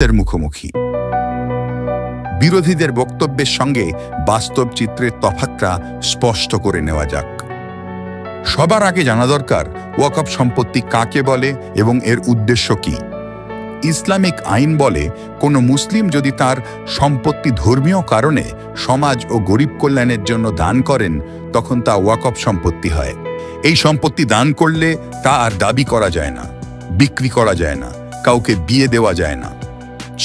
মুখোমুখি বিরোধীদের বক্তব্যের সঙ্গে বাস্তব চিত্রের তফাৎটা স্পষ্ট করে নেওয়া যাক। সবার আগে জানা দরকার ওয়াকফ সম্পত্তি কাকে বলে এবং এর উদ্দেশ্য কি। ইসলামিক আইন বলে কোনো মুসলিম যদি তার সম্পত্তি ধর্মীয় কারণে সমাজ ও গরিব কল্যাণের জন্য দান করেন তখন তা ওয়াকফ সম্পত্তি হয়। এই সম্পত্তি দান করলে তা আর দাবি করা যায় না, বিক্রি করা যায় না, কাউকে বিয়ে দেওয়া যায় না।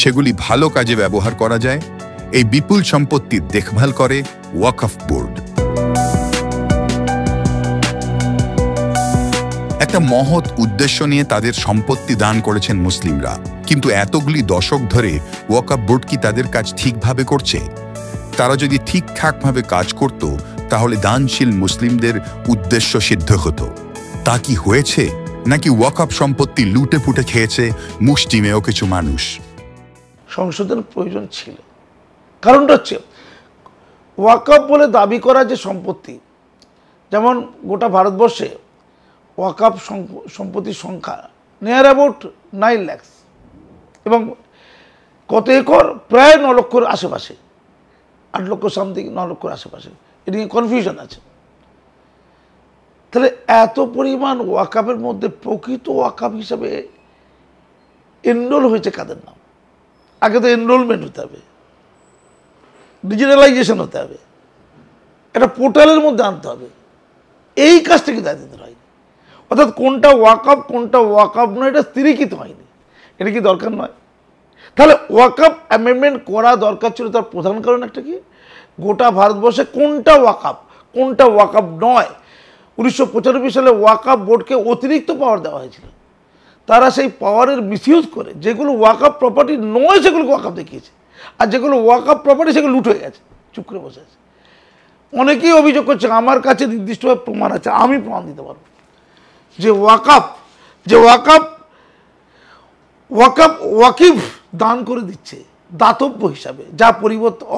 সেগুলি ভালো কাজে ব্যবহার করা যায়। এই বিপুল সম্পত্তির দেখভাল করে ওয়াকফ বোর্ড। একটা মহৎ উদ্দেশ্য নিয়ে তাদের সম্পত্তি দান করেছেন মুসলিমরা, কিন্তু এতগুলি দশক ধরে ওয়াকফ বোর্ড কি তাদের কাজ ঠিকভাবে করছে? তারা যদি ঠিকঠাকভাবে কাজ করত তাহলে দানশীল মুসলিমদের উদ্দেশ্য সিদ্ধ হতো। তা কি হয়েছে, নাকি ওয়াকফ সম্পত্তি লুটে পুটে খেয়েছে মুষ্টিমেয় কিছু মানুষ? সংশোধনের প্রয়োজন ছিল। কারণটা হচ্ছে ওয়াকফ বলে দাবি করা যে সম্পত্তি, যেমন গোটা ভারতবর্ষে ওয়াকফ সম্পত্তির সংখ্যা নিয়ার অ্যাবাউট 9 লাখ এবং কত একর প্রায় 9 লক্ষর আশেপাশে, 8 লক্ষ সামথিং, 9 লক্ষর আশেপাশে। এটা নিয়ে কনফিউশন আছে। তাহলে এত পরিমাণ ওয়াকফের মধ্যে প্রকৃত ওয়াকফ হিসাবে এনরোল হয়েছে কাদের নাম? আগে তো এনরোলমেন্ট হতে হবে, ডিজিটালাইজেশন হতে হবে, একটা পোর্টালের মধ্যে আনতে হবে। এই কাজটা কিন্তু এতদিন হয়নি। অর্থাৎ কোনটা ওয়াকফ কোনটা ওয়াকফ নয় এটা স্থিরীকৃত হয়নি। এটা কি দরকার নয়? তাহলে ওয়াকফ অ্যামেন্ডমেন্ট করা দরকার ছিল। তার প্রধান কারণ একটা কি, গোটা ভারতবর্ষে কোনটা ওয়াকফ কোনটা ওয়াকফ নয়। 1995 সালে ওয়াকফ বোর্ডকে অতিরিক্ত পাওয়ার দেওয়া হয়েছিল। তারা সেই পাওয়ারের মিসইউজ করে যেগুলো ওয়াকফ প্রপার্টি নয় সেগুলোকে ওয়াকফ দেখিয়েছে, আর যেগুলো ওয়াকফ প্রপার্টি সেগুলো লুট হয়ে গেছে, চুপ করে বসে আছে। অনেকেই অভিযোগ করছে, আমার কাছে নির্দিষ্টভাবে প্রমাণ আছে, আমি প্রমাণ দিতে পারবো যে ওয়াকিফ দান করে দিচ্ছে দাতব্য হিসাবে, যা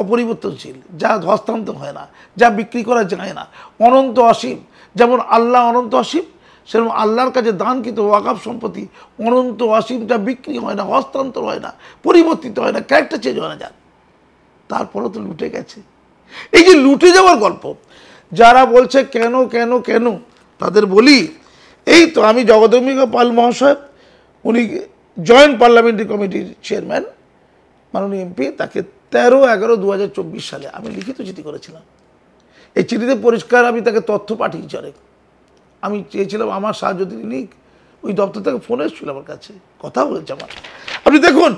অপরিবর্তনশীল, যা হস্তান্তর হয় না, যা বিক্রি করা যায় না, অনন্ত অসীম। যেমন আল্লাহ অনন্ত অসীম, সেরকম আল্লাহর কাছে দান কিন্তু ওয়াকফ সম্পত্তি অনন্ত অসীম, যা বিক্রি হয় না, হস্তান্তর হয় না, পরিবর্তিত হয় না, ক্যারেক্টার চেঞ্জ হয় না যান। তারপরেও তো লুটে গেছে। এই যে লুটে যাওয়ার গল্প যারা বলছে কেন কেন কেন, তাদের বলি, এই তো আমি জগদম্বিকা পাল মহাশয়, উনি জয়েন্ট পার্লামেন্টারি কমিটির চেয়ারম্যান, মাননীয় এমপি, তাকে 13/11/2024 সালে আমি লিখিত চিঠি করেছিলাম। এই চিঠিতে পরিষ্কার আমি তাকে তথ্য পাঠিয়েছি অনেক। আমি চেয়েছিলাম আমার সাহায্য তিনি নিক। ওই দপ্তর থেকে ফোন এসেছিল আমার কাছে, কথা বলেছে আমার। আপনি দেখুন,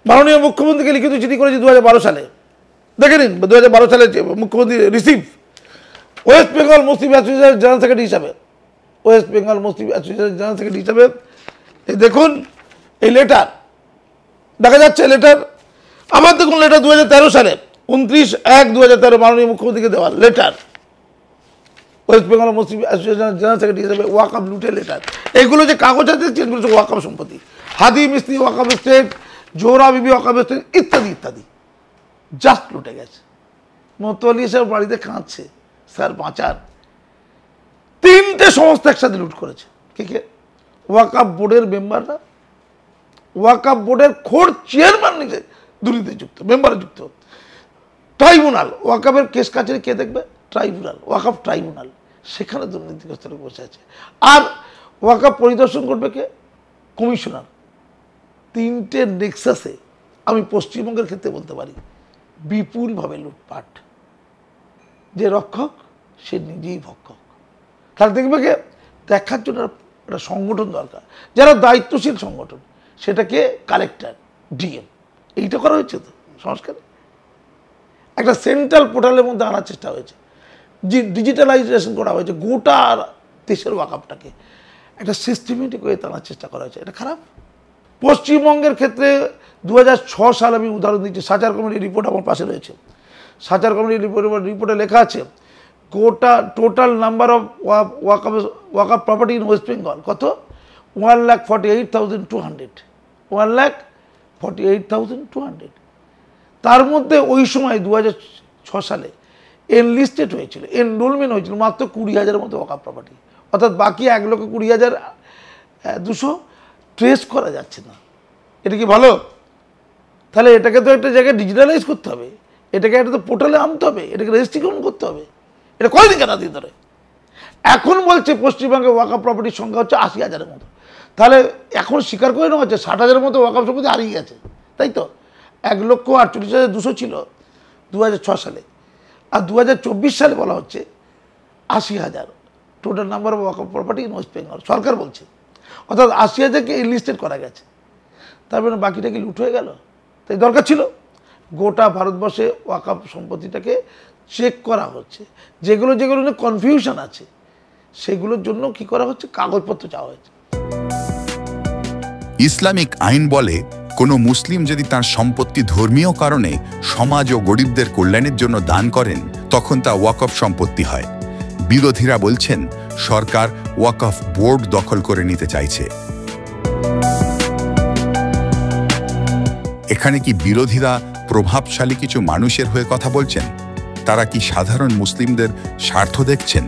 মাননীয় মুখ্যমন্ত্রীকে লিখিত চিঠি করেছি 2012 সালে। দেখে নিন 2012 সালে মুখ্যমন্ত্রী রিসিভ, ওয়েস্ট বেঙ্গল মুসলিম অ্যাসোসিয়েশনের জেনারেল সেক্রেটারি হিসাবে, ওয়েস্ট বেঙ্গল মুসলিম অ্যাসোসিয়েশনের জেনারেল সেক্রেটারি হিসাবে। এই দেখুন এই লেটার, দেখা যাচ্ছে লেটার। আবার দেখুন লেটার 2013 সালে 29/1/2013 মাননীয় মুখ্যমন্ত্রীকে দেওয়া লেটার, ওয়েস্ট বেঙ্গল মুসলিম অ্যাসোসিয়েশনের জেনারেল সেক্রেটারি হিসাবে ওয়াকফ লুটের লেটার। এগুলো যে কাগজ আছে সেগুলো হচ্ছে ওয়াকফ সম্পত্তি। হাদি মিস্ত্রি ওয়াকফ এস্টেট, জোহরা বিবি ওয়াকফ এস্টেট ইত্যাদি ইত্যাদি, জাস্ট লুটে গেছে। মোতোয়ালি এসে বাড়িতে কাঁদছে, স্যার বাঁচান। 3টে সংস্থা একসাথে লুট করেছে। কে কে? ওয়াকফ বোর্ডের মেম্বাররা, ওয়াকফ বোর্ডের খোদ চেয়ারম্যান নিজে দুর্নীতি যুক্ত, মেম্বারে যুক্ত। ট্রাইব্যুনাল, ওয়াকফের কেস কাছারি কে দেখবে? ট্রাইব্যুনাল, ওয়াকফ ট্রাইব্যুনাল, সেখানে দুর্নীতিগ্রস্ত লোক বসে আছে। আর ওয়াকফ পরিদর্শন করবে কে? কমিশনার। 3টে নেক্সাসে আমি পশ্চিমবঙ্গের ক্ষেত্রে বলতে পারি বিপুলভাবে লুটপাট। যে রক্ষক সে নিজেই ভক্ষক। তাহলে দেখবে কে? দেখার জন্য একটা সংগঠন দরকার, যারা দায়িত্বশীল সংগঠন, সেটাকে কালেক্টর, ডিএম, এইটা করা হয়েছে তো সংস্কার। একটা সেন্ট্রাল পোর্টালের মধ্যে আনার চেষ্টা হয়েছে, ডিজিটালাইজেশন করা হয়েছে, গোটা দেশের ওয়াকফটাকে একটা সিস্টেমেটিক ওয়েতে আনার চেষ্টা করা হয়েছে। এটা খারাপ। পশ্চিমবঙ্গের ক্ষেত্রে 2006 সাল আমি উদাহরণ দিচ্ছি, সাচার কমিটির রিপোর্ট আমার পাশে রয়েছে। সাচার কমিটির রিপোর্টে লেখা আছে গোটা total number of Waqf property in West Bengal কত? 1,48,200, 1,48,200। তার মধ্যে ওই সময় 2006 সালে এনলিস্টেড হয়েছিল, এনরোলমেন্ট হয়েছিল মাত্র 20,000 মতো ওয়াকফ প্রপার্টি। অর্থাৎ বাকি 1,20,200 ট্রেস করা যাচ্ছে না। এটা কি ভালো? তাহলে এটাকে তো একটা জায়গায় ডিজিটালাইজ করতে হবে, এটাকে একটা তো পোর্টালে আনতে হবে, এটাকে রেজিস্ট্রেশন করতে হবে। এটা কয়দিন কেন দিন ধরে? এখন বলছে পশ্চিমবঙ্গে ওয়াকফ প্রপার্টির সংখ্যা হচ্ছে 80,000-এর মতো। তাহলে এখন স্বীকার করে নেওয়া হচ্ছে 60,000-এর মতো ওয়াকফ সম্পত্তি হারিয়ে গেছে, তাই তো? 1,48,200 ছিল 2006 সালে, আর 2024 সালে বলা হচ্ছে 80,000 total number of Waqf property in West Bengal. সরকার বলছে, অর্থাৎ 80,000-কে লিস্টেড করা গেছে। তার মানে বাকিটা কি লুট হয়ে গেল? তাই দরকার ছিল গোটা ভারতবর্ষে ওয়াকফ সম্পত্তিটাকে চেক করা হচ্ছে, যেগুলো যেগুলো নিয়ে কনফিউশন আছে সেগুলোর জন্য কি করা হচ্ছে, কাগজপত্র চাওয়া হয়েছে। ইসলামিক আইন বলে কোনো মুসলিম যদি তার সম্পত্তি ধর্মীয় কারণে সমাজ ও গরিবদের কল্যাণের জন্য দান করেন তখন তা ওয়াকফ সম্পত্তি হয়। বিরোধীরা বলছেন সরকার ওয়াকফ বোর্ড দখল করে নিতে চাইছে। এখানে কি বিরোধীরা প্রভাবশালী কিছু মানুষের হয়ে কথা বলছেন? তারা কি সাধারণ মুসলিমদের স্বার্থ দেখছেন?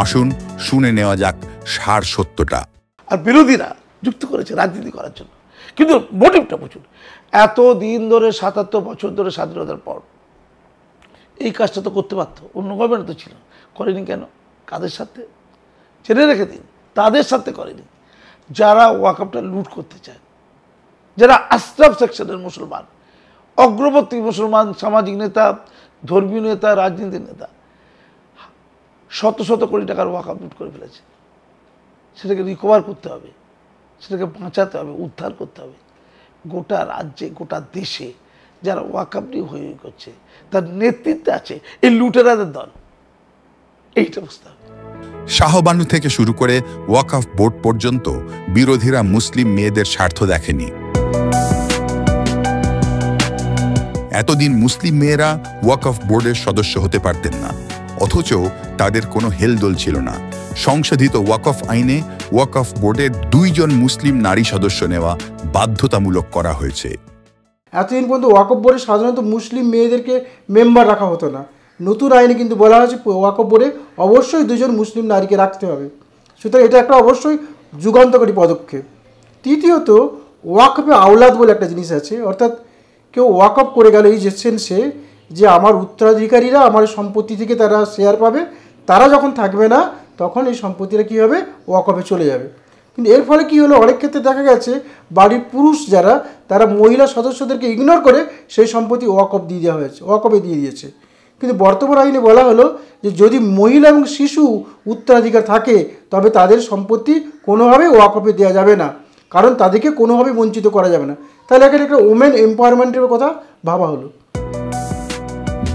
আসুন শুনে নেওয়া যাক সার সত্যটা। আর বিরোধীরা যুক্ত করেছে রাজনীতি করার জন্য, কিন্তু মোটিভটা প্রচুর। এত দিন ধরে 77 বছর ধরে স্বাধীনতার পর এই কাজটা তো করতে পারতো, অন্য গভর্নমেন্ট তো ছিল, করেনি কেন? কাদের সাথে? জেনে রেখে দিন, তাদের সাথে করেনি যারা ওয়াকফটা লুট করতে চায়, যারা আশরাফ সেকশনের মুসলমান, অগ্রবর্তী মুসলমান, সামাজিক নেতা, ধর্মীয় নেতা, রাজনীতির নেতা, শত শত কোটি টাকার ওয়াকফ লুট করে ফেলেছে। সেটাকে রিকভার করতে হবে, সেটাকে বাঁচাতে হবে, উদ্ধার করতে হবে। গোটা রাজ্যে, গোটা দেশে যারা ওয়াকফ নিয়ে হয়ে করছে তার নেতৃত্বে আছে এই লুটেরাদের দল, এইটা বুঝতে হবে। শাহবানু থেকে শুরু করে ওয়াকফ বোর্ড পর্যন্ত বিরোধীরা মুসলিম মেয়েদের স্বার্থ দেখেনি। এতদিন মুসলিম মেয়েরা ওয়াকফ বোর্ডের সদস্য হতে পারতেন না, অথচ তাদের কোনো হেলদোল ছিল না। সংশোধিত ওয়াকফ আইনে ওয়াকফ বোর্ডের 2 জন মুসলিম নারী সদস্য নেওয়া বাধ্যতামূলক করা হয়েছে। এতদিন পর্যন্ত ওয়াকফ বোর্ডে সাধারণত মুসলিম মেয়েদেরকে মেম্বার রাখা হতো না। নতুন আইনে কিন্তু বলা হয়েছে ওয়াকফ বোর্ডে অবশ্যই 2 জন মুসলিম নারীকে রাখতে হবে। সুতরাং এটা একটা অবশ্যই যুগান্তকারী পদক্ষেপ। তৃতীয়ত, ওয়াকফে আওলাদ বলে একটা জিনিস আছে, অর্থাৎ কেউ ওয়াকফ করে গেল এই যে সেন্সে যে আমার উত্তরাধিকারীরা আমার সম্পত্তি থেকে তারা শেয়ার পাবে, তারা যখন থাকবে না তখন এই সম্পত্তিটা কী হবে, ওয়াকফে চলে যাবে। কিন্তু এর ফলে কী হলো, অনেক ক্ষেত্রে দেখা গেছে বাড়ির পুরুষ যারা তারা মহিলা সদস্যদেরকে ইগনোর করে সেই সম্পত্তি ওয়াকফে দিয়ে দিয়েছে। কিন্তু বর্তমান আইনে বলা হলো যে যদি মহিলা এবং শিশু উত্তরাধিকার থাকে তবে তাদের সম্পত্তি কোনোভাবেই ওয়াকফে দেওয়া যাবে না, কারণ তাদেরকে কোনোভাবে বঞ্চিত করা যাবে না। তাহলে এখানে একটা ওমেন এম্পাওয়ারমেন্টের কথা ভাবা হলো।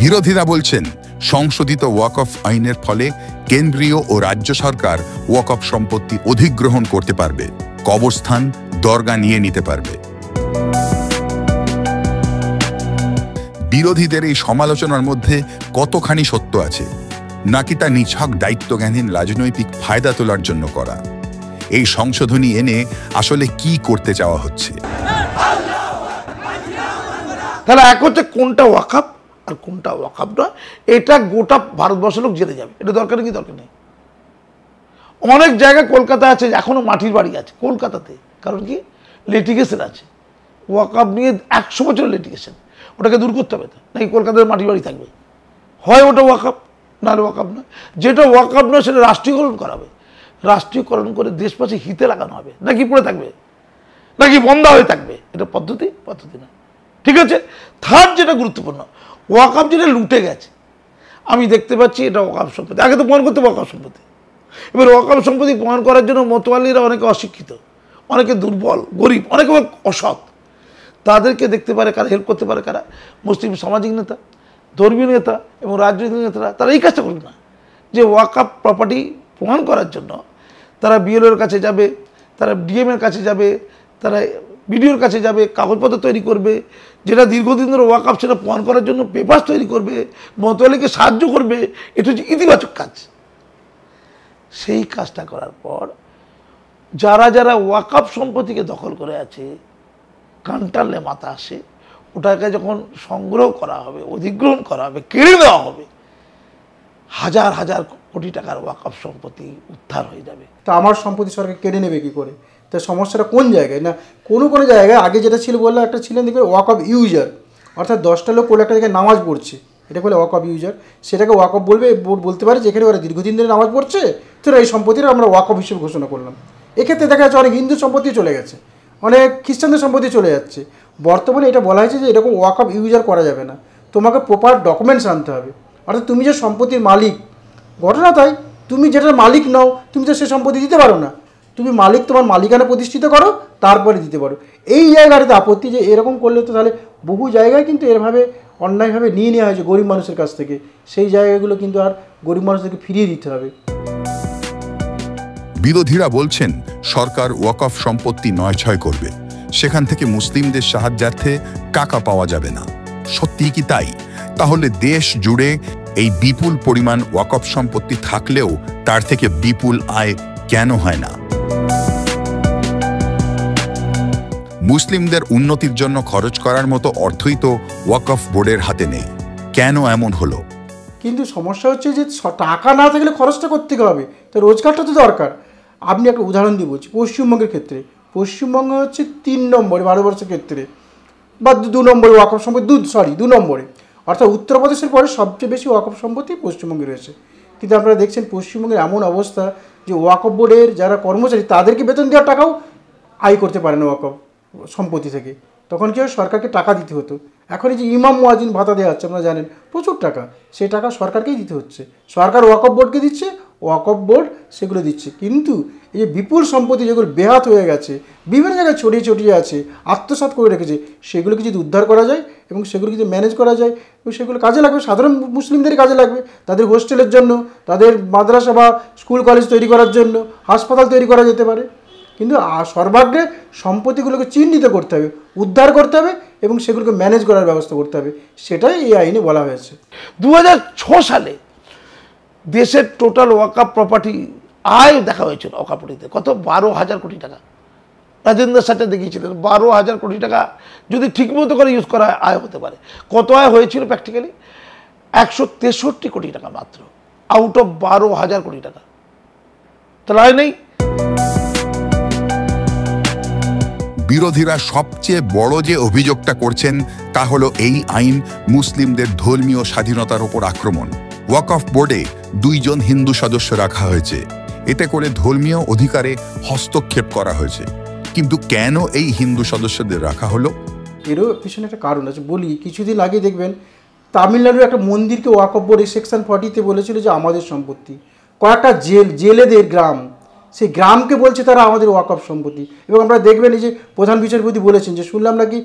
বিরোধীরা বলছেন সংশোধিত ওয়াকফ আইনের ফলে কেন্দ্রীয় ও রাজ্য সরকার ওয়াকফ সম্পত্তি অধিগ্রহণ করতে পারবে, কবরস্থান, দরগা নিয়ে নিতে পারবে। বিরোধীদের এই সমালোচনার মধ্যে কতখানি সত্য আছে, নাকি তা নিছক দায়িত্বজ্ঞানহীন রাজনৈতিক ফায়দা তোলার জন্য করা? এই সংশোধনী এনে আসলে কি করতে চাওয়া হচ্ছে? তাহলে এক হচ্ছে কোনটা ওয়াকফ আর কোনটা ওয়াকফ নয়, এটা গোটা ভারতবর্ষের লোক জেনে যাবে। এটা দরকার কি দরকার নেই। অনেক জায়গায় কলকাতা আছে এখনো মাটির বাড়ি আছে কলকাতাতে, কারণ কি লিটিগেশন আছে ওয়াকফ নিয়ে, 100 বছরের লিটিগেশন। ওটাকে দূর করতে হবে, নাকি কলকাতার মাটির বাড়ি থাকবে? হয় ওটা ওয়াকফ, নাহলে ওয়াকফ নয়। যেটা ওয়াকফ নয় সেটা রাষ্ট্রীয়করণ করা হবে, রাষ্ট্রীয়করণ করে দেশবাসী হিতে লাগানো হবে, নাকি পড়ে থাকবে, নাকি বন্ধা হয়ে থাকবে? এটা পদ্ধতি না, ঠিক আছে। থার্ড যেটা গুরুত্বপূর্ণ, ওয়াকফ যেটা লুটে গেছে, আমি দেখতে পাচ্ছি এটা ওয়াকফ সম্পত্তি, আগে তো প্রমাণ করতে ওয়াকফ সম্পত্তি। এবার ওয়াকফ সম্পত্তি প্রমাণ করার জন্য মতোয়ালিরা অনেকে অশিক্ষিত, অনেকে দুর্বল, গরিব, অনেকে অসৎ, তাদেরকে দেখতে পারে কারা, হেল্প করতে পারে কারা? মুসলিম সামাজিক নেতা, ধর্মীয় নেতা এবং রাজনৈতিক নেতারা। তারা এই কাজটা করবে না, যে ওয়াকফ প্রপার্টি প্রমাণ করার জন্য তারা বিএলওর কাছে যাবে, তারা ডিএমের কাছে যাবে, তারা বিডিওর কাছে যাবে, কাগজপত্র তৈরি করবে, যেটা দীর্ঘদিন ধরে ওয়াকফ সেটা প্রমাণ করার জন্য পেপার তৈরি করবে, মতোয়ালিকে সাহায্য করবে। এটা হচ্ছে ইতিবাচক কাজ। সেই কাজটা করার পর যারা যারা ওয়াকফ সম্পত্তিকে দখল করে আছে, কান্টালে মাথা আসে, ওটাকে যখন সংগ্রহ করা হবে, অধিগ্রহণ করা হবে, কেড়ে দেওয়া হবে, হাজার হাজার কোটি টাকার ওয়াকফ সম্পত্তি উদ্ধার হয়ে যাবে। তা আমার সম্পত্তি সরকার কেড়ে নেবে কি করে? তা সমস্যাটা কোন জায়গায় না কোনো কোনো জায়গায় আগে যেটা ছিল বললাম একটা ছিলেন দেখবেন ওয়াকফ ইউজার, অর্থাৎ 10টা লোক কোনো একটা জায়গায় নামাজ পড়ছে, এটা বলে ওয়াকফ ইউজার, সেটাকে ওয়াকফ বলবে, বোর্ড বলতে পারে যেখানে ওরা দীর্ঘদিন ধরে নামাজ পড়ছে তো এই সম্পত্তিটা আমরা ওয়াকফ হিসেবে ঘোষণা করলাম। এক্ষেত্রে দেখা যাচ্ছে অনেক হিন্দু সম্পত্তি চলে গেছে, অনেক খ্রিস্টানদের সম্পত্তি চলে যাচ্ছে। বর্তমানে এটা বলা হয়েছে যে এরকম ওয়াকফ ইউজার করা যাবে না, তোমাকে প্রপার ডকুমেন্টস আনতে হবে, অর্থাৎ তুমি যে সম্পত্তির মালিক, ঘটনা তাই তুমি যেটার মালিক নও তুমি তো সে সম্পত্তি দিতে পারো না, তুমি মালিক তোমার মালিকানা প্রতিষ্ঠিত করো তারপরে দিতে পারো। এই জায়গাটাতে আপত্তি যে এরকম করলে তো তাহলে বহু জায়গায় কিন্তু এরভাবে অন্যায়ভাবে নিয়ে নেওয়া হয়েছে গরিব মানুষের কাছ থেকে, সেই জায়গাগুলো কিন্তু আর গরিব মানুষদেরকে ফিরিয়ে দিতে হবে। বিরোধীরা বলছেন সরকার ওয়াকফ সম্পত্তি নয়ছয় করবে, সেখান থেকে মুসলিমদের সাহায্যার্থে টাকা পাওয়া যাবে না। সত্যিই কি তাই? তাহলে দেশ জুড়ে এই বিপুল পরিমাণ ওয়াকফ সম্পত্তি থাকলেও তার থেকে বিপুল আয় কেন হয় না? মুসলিমদের উন্নতির জন্য খরচ করার মতো অর্থই তো ওয়াকফ বোর্ডের হাতে নেই, কেন এমন হলো? কিন্তু সমস্যা হচ্ছে যে টাকা না থাকলে খরচটা করতে হবে, তো রোজগারটা তো দরকার। আপনি একটা উদাহরণ দিয়ে বলছি, পশ্চিমবঙ্গের ক্ষেত্রে পশ্চিমবঙ্গ হচ্ছে 3 নম্বরে ভারতবর্ষের ক্ষেত্রে, বা 2 নম্বরে ওয়াকফ সম্পত্তি, 2 নম্বরে, অর্থাৎ উত্তরপ্রদেশের পরে সবচেয়ে বেশি ওয়াকফ সম্পত্তি পশ্চিমবঙ্গে রয়েছে। কিন্তু আপনারা দেখছেন পশ্চিমবঙ্গের এমন অবস্থা যে ওয়াকফ বোর্ডের যারা কর্মচারী তাদেরকে বেতন দেওয়ার টাকাও আয় করতে পারে না ওয়াকফ সম্পত্তি থেকে, তখন কি হয় সরকারকে টাকা দিতে হতো। এখন এই যে ইমাম মুয়াজ্জিন ভাতা দেওয়া হচ্ছে আপনারা জানেন প্রচুর টাকা, সেই টাকা সরকারকেই দিতে হচ্ছে, সরকার ওয়াকফ বোর্ডকে দিচ্ছে, ওয়াকফ বোর্ড সেগুলো দিচ্ছে। কিন্তু এই যে বিপুল সম্পত্তি যেগুলো বেহাত হয়ে গেছে, বিভিন্ন জায়গায় ছড়িয়ে ছড়িয়ে আছে, আত্মসাৎ করে রেখেছে, সেগুলোকে যদি উদ্ধার করা যায় এবং সেগুলো যদি ম্যানেজ করা যায় এবং সেগুলো কাজে লাগবে, সাধারণ মুসলিমদের কাজে লাগবে, তাদের হোস্টেলের জন্য, তাদের মাদ্রাসা বা স্কুল কলেজ তৈরি করার জন্য, হাসপাতাল তৈরি করা যেতে পারে। কিন্তু সর্বাগ্রে সম্পত্তিগুলোকে চিহ্নিত করতে হবে, উদ্ধার করতে হবে এবং সেগুলোকে ম্যানেজ করার ব্যবস্থা করতে হবে, সেটাই এই আইনে বলা হয়েছে। 2006 সালে দেশের টোটাল ওয়াকফ প্রপার্টি আয় দেখা হয়েছিল ওয়াকফ প্রপার্টিতে কত, 12,000 কোটি টাকা। রাজেন্দ্র সাথে দেখিয়েছিলেন 12,000 কোটি টাকা যদি ঠিকমতো করে ইউজ করা আয় হতে পারে। কত আয় হয়েছিল প্র্যাকটিক্যালি? 163 কোটি টাকা মাত্র, আউট অফ 12,000 কোটি টাকা। তাহলে আয় নেই। বিরোধীরা সবচেয়ে বড় যে অভিযোগটা করছেন তা হলো এই আইন মুসলিমদের ধর্মীয় স্বাধীনতার উপর আক্রমণ। ওয়াকফ বোর্ডে 2 জন হিন্দু সদস্য রাখা হয়েছে, এতে করে ধর্মীয় অধিকারে হস্তক্ষেপ করা হয়েছে। কিন্তু কেন এই হিন্দু সদস্যদের রাখা হলো? এরও পিছনে একটা কারণ আছে বলি। কিছুদিন আগে দেখবেন তামিলনাড়ুর একটা মন্দিরকে ওয়াকফ বোর্ড সেকশন 40-তে বলেছিল যে আমাদের সম্পত্তি। কয়েকটা জেলেদের গ্রাম, সেই গ্রামকে বলছে তারা আমাদের ওয়াকফ সম্পত্তি। এবং আমরা দেখবেন এই যে প্রধান বিচারপতি বলেছেন যে শুনলাম নাকি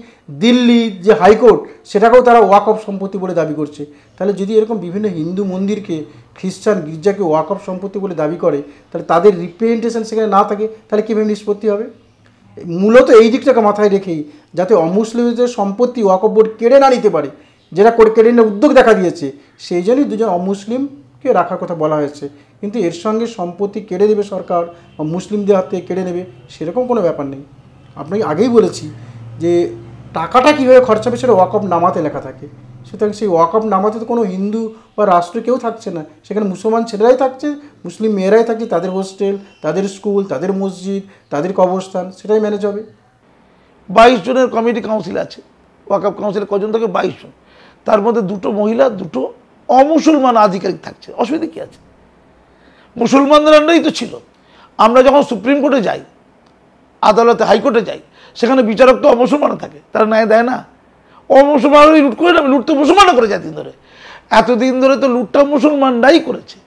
দিল্লি যে হাইকোর্ট সেটাকেও তারা ওয়াকফ সম্পত্তি বলে দাবি করছে। তাহলে যদি এরকম বিভিন্ন হিন্দু মন্দিরকে খ্রিস্টান গির্জাকে ওয়াকফ সম্পত্তি বলে দাবি করে, তাহলে তাদের রিপ্রেজেন্টেশন সেখানে না থাকে, তাহলে কীভাবে নিষ্পত্তি হবে? মূলত এই দিকটাকে মাথায় রেখেই যাতে অমুসলিমদের সম্পত্তি ওয়াকফ বোর্ড কেড়ে না নিতে পারে, যেটা কেড়ে নেওয়ার উদ্যোগ দেখা দিয়েছে, সেই জন্যই 2 জন অমুসলিমকে রাখার কথা বলা হয়েছে। কিন্তু এর সঙ্গে সম্পত্তি কেড়ে দেবে সরকার বা মুসলিমদের হাত থেকে কেড়ে নেবে সেরকম কোনো ব্যাপার নেই। আপনাকে আগেই বলেছি যে টাকাটা কীভাবে খরচা হবে সেটা ওয়াকফ নামাতে লেখা থাকে। সুতরাং সেই ওয়াকফ নামাতে তো কোনো হিন্দু বা রাষ্ট্র কেউ থাকছে না, সেখানে মুসলমান ছেলেরাই থাকছে, মুসলিম মেয়েরাই থাকছে, তাদের হোস্টেল, তাদের স্কুল, তাদের মসজিদ, তাদের কবরস্থান, সেটাই ম্যানেজ হবে। 22 জনের কমিটি কাউন্সিল আছে। ওয়াকফ কাউন্সিলে কজন থাকে? 22 জন। তার মধ্যে 2 মহিলা 2 অমুসলমান আধিকারিক থাকছে। অসুবিধা কী আছে? মুসলমানদের আন্ডারেই তো ছিল। আমরা যখন সুপ্রিম কোর্টে যাই, আদালতে, হাইকোর্টে যাই, সেখানে বিচারক তো অমুসলমানও থাকে, তারা ন্যায় দেয় না। অমুসলমানরাই লুট করে নেবে, লুট তো মুসলমানরা করে এতদিন ধরে। এতদিন ধরে তো লুটটা মুসলমানরাই করেছে।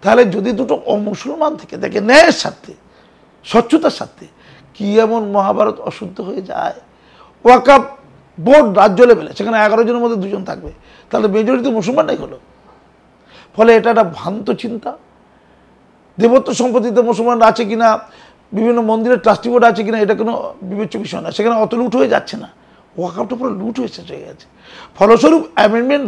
তাহলে যদি 2 অমুসলমান থেকে দেখে ন্যায়ের স্বার্থে, স্বচ্ছতার স্বার্থে, কি এমন মহাভারত অশুদ্ধ হয়ে যায়? ওয়াকফ বোর্ড রাজ্য লেভেলে, সেখানে 11 জনের মধ্যে 2 জন থাকবে, তাহলে মেজরিটি মুসলমানরাই হলো। ফলে এটা একটা ভ্রান্ত চিন্তা। দেবত্ব সম্পত্তিতে মুসলমানরা আছে কিনা, বিভিন্ন মন্দিরের ট্রাস্টি বোর্ড আছে কিনা, এটা কোনো বিবেচ্য বিষয় না। সেখানে অত লুট হয়ে যাচ্ছে না, ওয়াকফটা পুরো লুট হয়ে শেষ হয়ে গেছে। ফলস্বরূপ অ্যামেন্ডমেন্ট